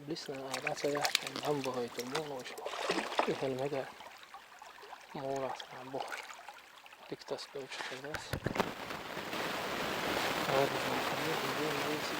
Lyssna alla så där som han behöver mål och helmega måla som bo diktas på utsidan. Ja, det kan ju bli så.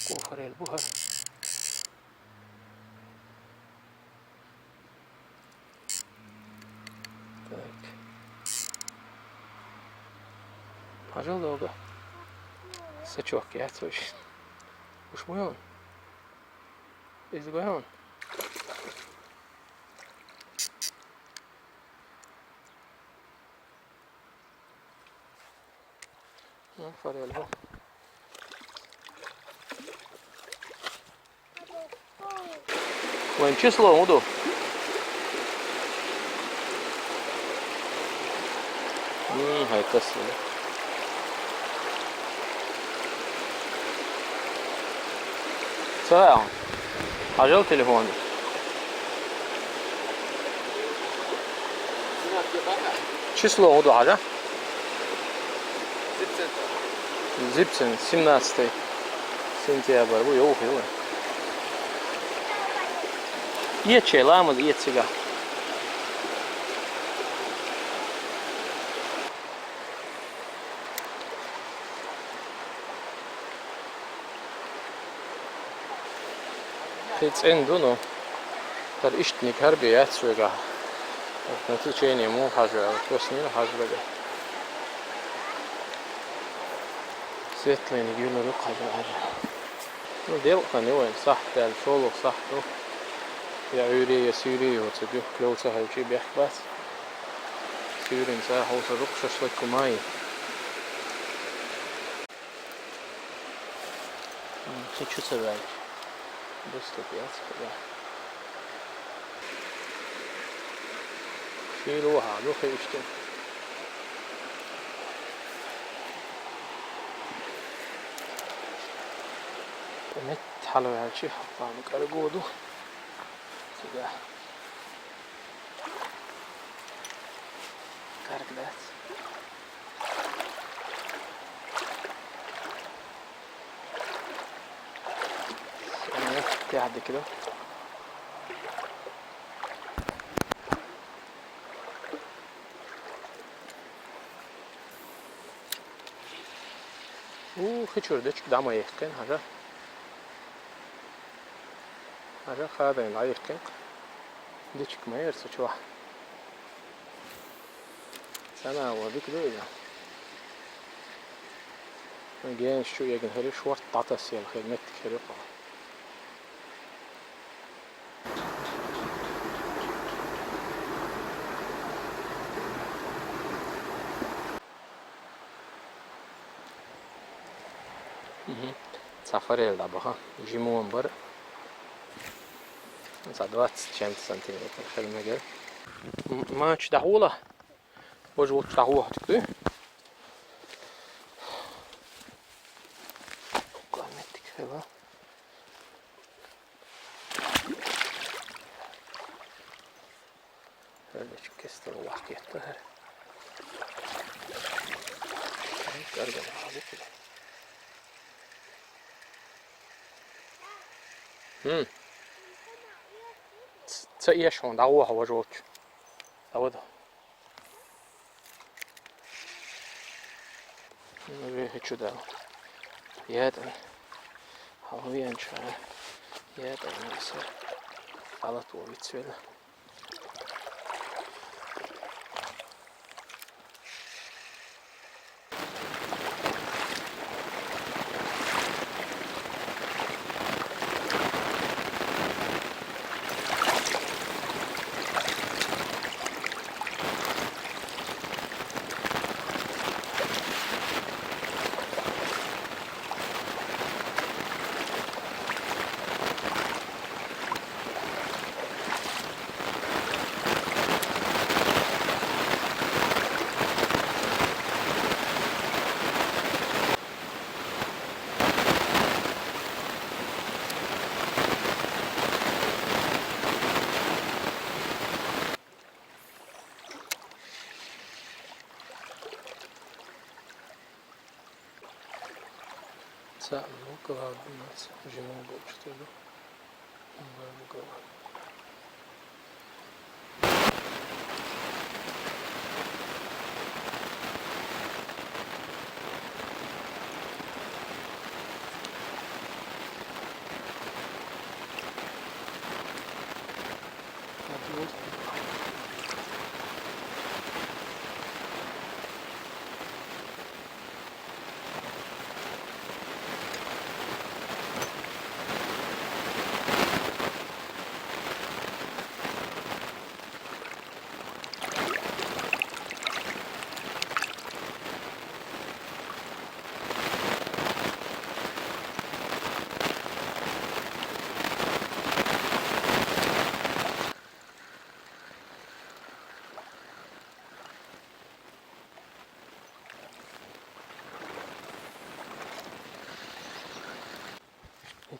Gå för el buhar. Так. Пожалуйста. Сачок, я точно. Уж мой он. Изгоен. Ну, форель. Вон число уду. Это сильно. Целая он. Пожал телефон. Число уду, ага? Зипцин, 17 сентябрь. Bu yok yok. Yet şey lamız yet siga. Hiç enduno. Dar iştnik harbi yet siga. Neticeyi mu hacı. Tosnil hacı. Светлые юноры хажар. Ну делка не вон сах дал шолок сах то. Я юрий сюрий вот сюда клоуса хавчи бяхбас. Сюрин са хауса рук шашлык кумай. Хочу собрать. Доступять куда. Филуха, ну хочу. Met حلوة هالشي حطها مقرقودو كده كاركدات تحت كده خشوردش دعما يحكن هذا هذا خاذين لا يحكن ديشك ما يرسل شو سنة وذيك دوية جين شو يجن هري شو تعطس يا الخير متك هريقة سفر الدبها جيمو منبر صدوات 20 سنتيمتر خير مجال ما تدعوله وجو تدعوه تكتو قامتك هلا هذا كسر واحد يطهر ارجع هذا كده تسيشون دعوه وجوك دعوه هيك شو ده يادن حاويان شاي يادن يصير على طول يتسوي Це, ну, кава 12, жимо було 4. Ну, кава.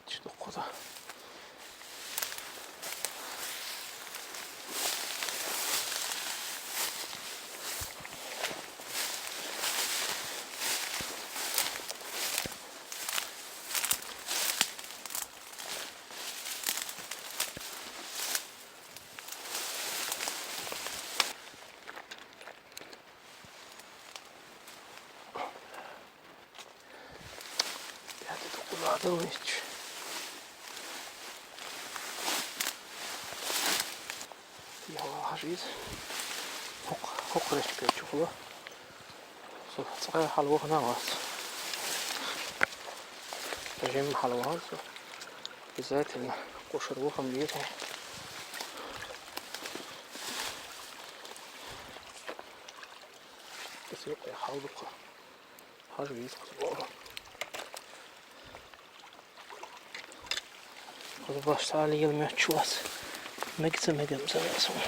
Hiç dokuda. Hadi dokuda hiç. حشيش فوق ريش تشوفوا صغير حلوة هنا واس جيم حلوة بالذات القشر وخم ديتها بس يبقى حلوة حاجة بيسقط خذ باش تعالي يلمع تشواس مقسم سواسهم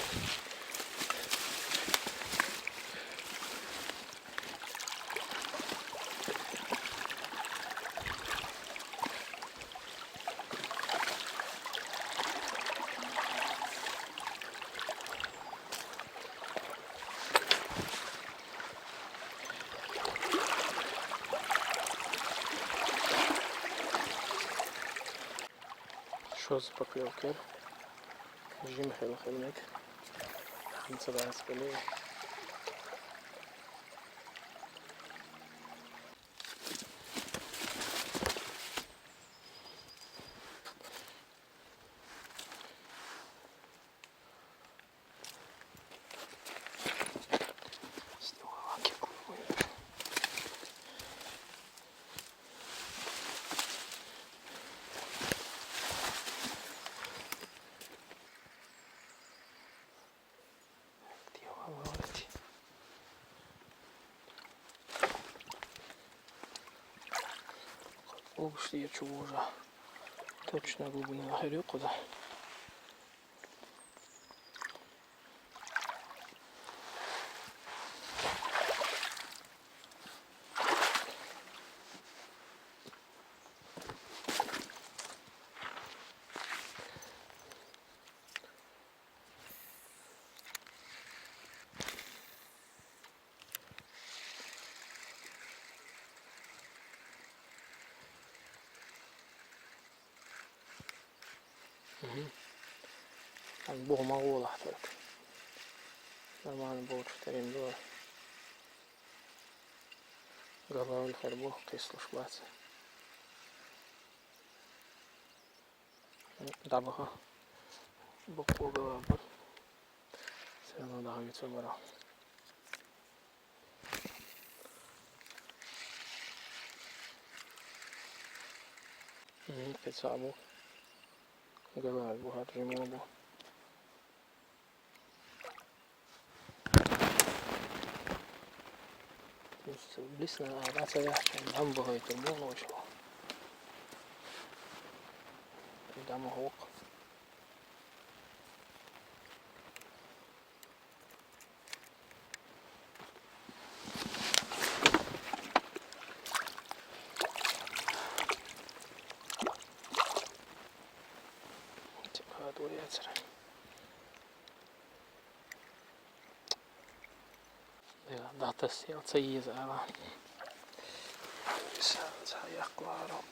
Что за поклевки? Жим хилник. Це да спили. Ушли я чего уже точно глубина на горюку, да. البوه مغولة حتى نورمال البوه تشترين دول قضاء الخربوه قيسلوش بات دعبها بقوة قوابل سينا دعوة يتبرا كتسابو قضاء البوه هاترمو لسنا بعد يحكي عن بهاي تمون وشو قدامه هوق تبقى دوري أسرع ضغط السيارة تسيز أنا Güzelce ayaklarım.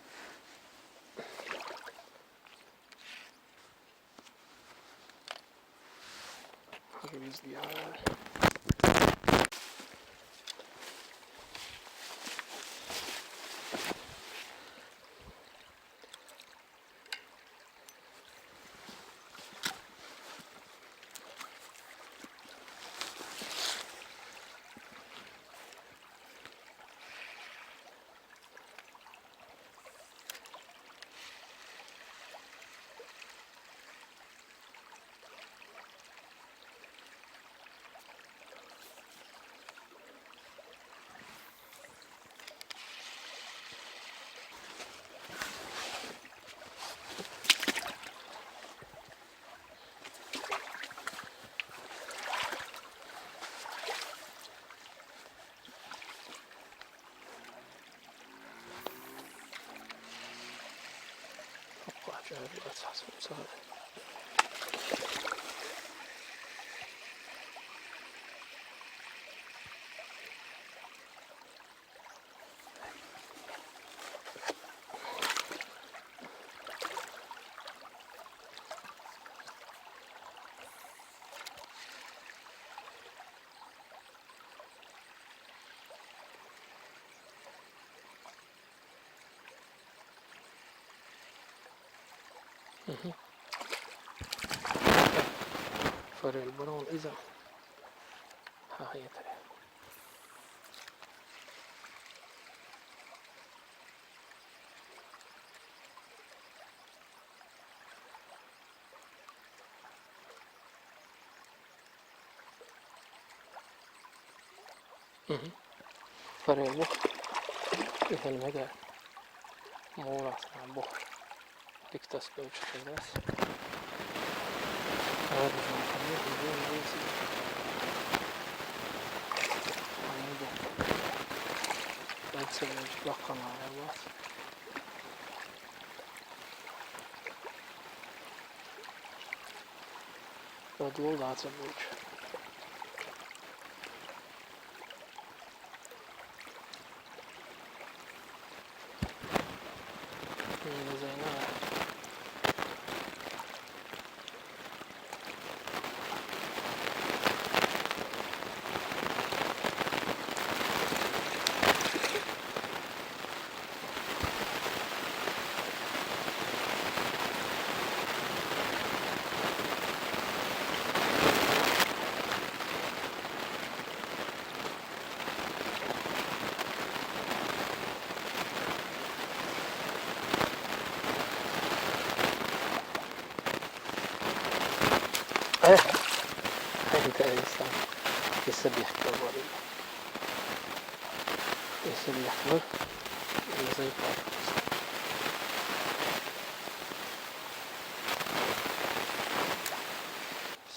Rüzgar. Acayip bir esas olsa. Farel Brown إذا ها هي ترى. Farel bu. İhel mega. Muğlas bu. Diktas ölçüsündeyiz. هذا المحل بدون ليس عموده يكسب يتلقى مع الوقت ودول ذات الوجه زينها انت انسان لسه بيحكي وري لسه بيحكي زي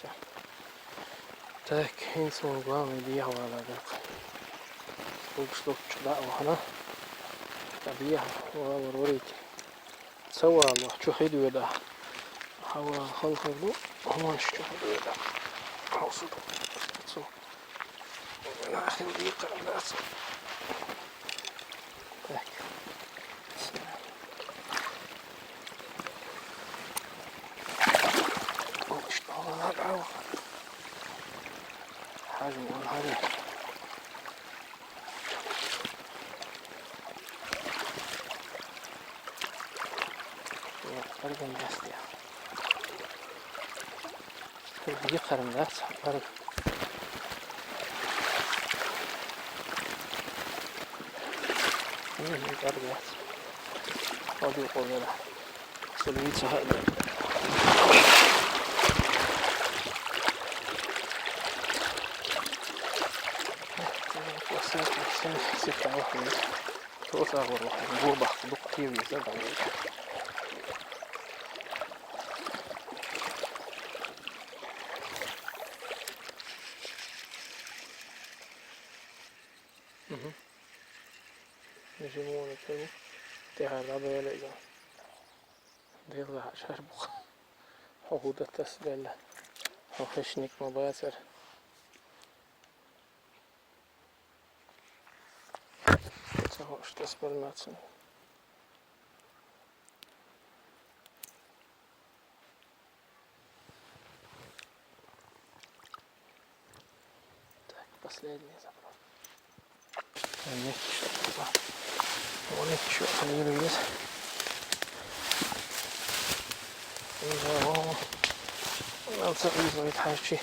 صح تاك هينسون قام يبيع ولا دق سلوك لا وهنا تبيع وروريك سوى الله شو حيدو ده هوا خلق له هو شو حيدو ده حوصله سو أنا أخي دقيقة لا أصل تاك وش والله العوض حاجة من هذه قريبا بس يا بدي قرن لا قرب قرب هذه يقول له سلويت سهل وسيلة ستة واحد توسع والله بوضح دق كيوي زاد عليك يجيبون الفيلم تاع العباية لإذا بيضع شربخ حقود التسبيل وخشنك مباسر Tahoš tas par nacen. Так, последний запрос. Нет еще туда. Вон еще один есть. إذا هو نلتقي بغيت حاجتي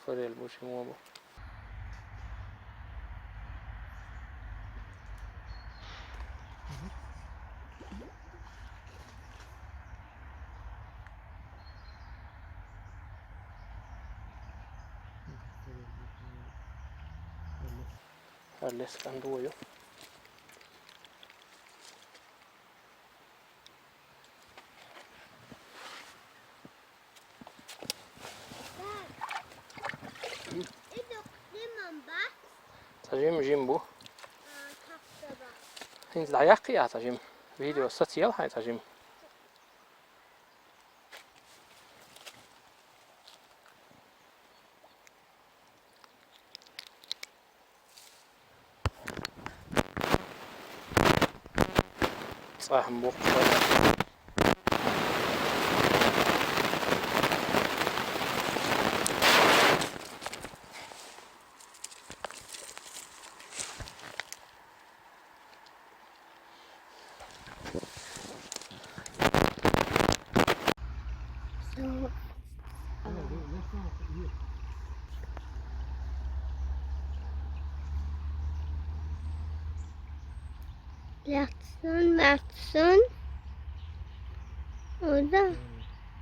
Farel bu şey mu bu? Farles kan då ju. تجيم جيمبو انت دعيقي يا تجيم فيديو ستيل هاي تجيم صح مبوق Mattsson. وده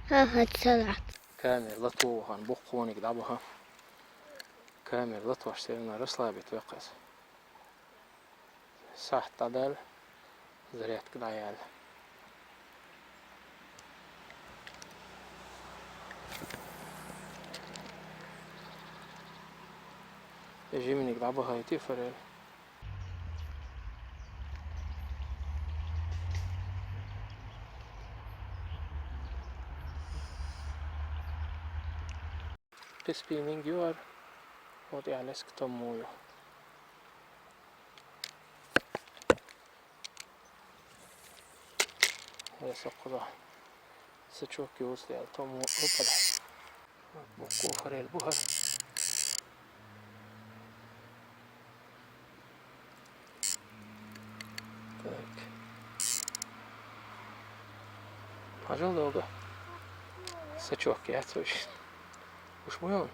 ها اتسرعت كامل لطو هنبقوني قدابها كامل لطو اشترينا رسلة بتوقس صح تعدل زريت كده عيال يجي مني قدابها يتفرل spinning gör och det är läskt om mojo. Det så kolla. Så tjock ljus det allt om uppala. Och gå för elbohar. Так. Ажал долго. Сачок я точно. Уж мой он.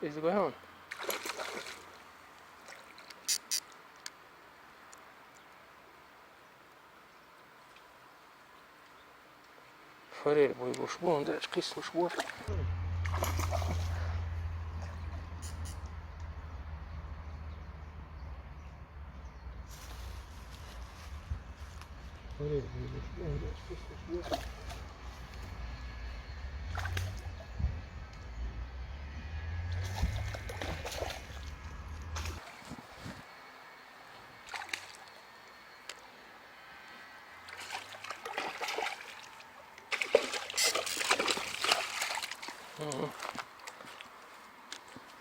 Изгой он. Форель бой уж мой он даже кис уж мой. Форель бой уж мой он даже кис уж мой.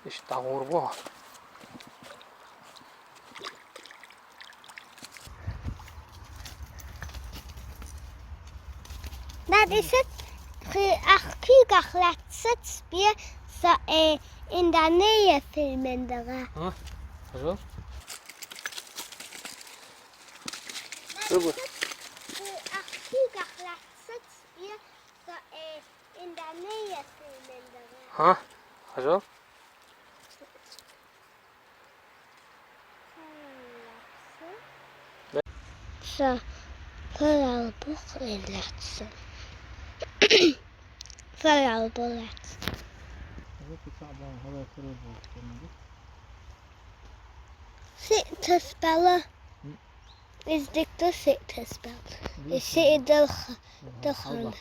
ايش تغوربوها Dat is het. Kijk, laat het spier zo in de nähe filmen. ها حلو شوفوا Kijk, laat het spier zo in de nähe filmen. ها حلو Zo, vooral boeken laten. Vooral boeken. Zit te spellen. Is dik te zit te spellen. Is zit de gang.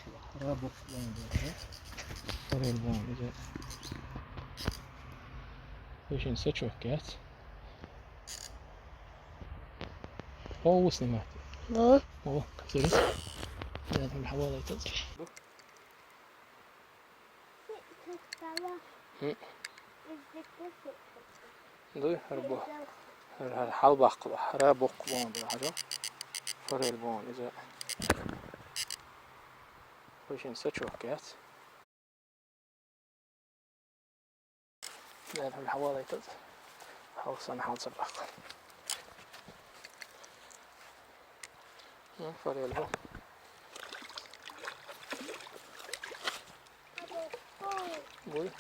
ايش نسيت شوكات اوه سمعت Wo? اوه كثير هذا الحوالي تنزل دوي هربو هالحال باقلا هربو قبون ده حاجة فريل بون إذا ايش نسيت شوكات هذا الحوالي تنزل حاول سنة حاول سباق فريل بون قول